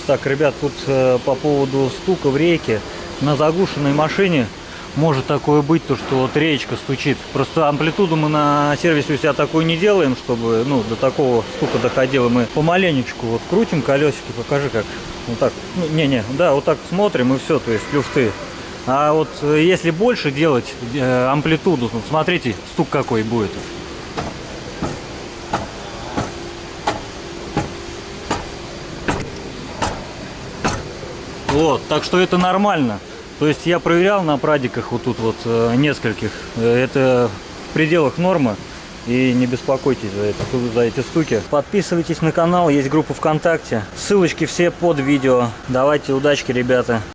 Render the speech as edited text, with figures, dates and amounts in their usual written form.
Так, ребят, тут по поводу стука в рейке. На заглушенной машине может такое быть, то что вот речка стучит. Просто амплитуду мы на сервисе у себя такую не делаем, чтобы до такого стука доходило. Мы помаленечку вот крутим колесики, покажи как. Вот так. Да, вот так смотрим и все, то есть люфты. А вот если больше делать амплитуду, смотрите, стук какой будет. Вот, так что это нормально. То есть я проверял на прадиках вот тут вот нескольких. Это в пределах нормы. И не беспокойтесь за эти стуки. Подписывайтесь на канал, есть группа ВКонтакте. Ссылочки все под видео. Давайте удачки, ребята.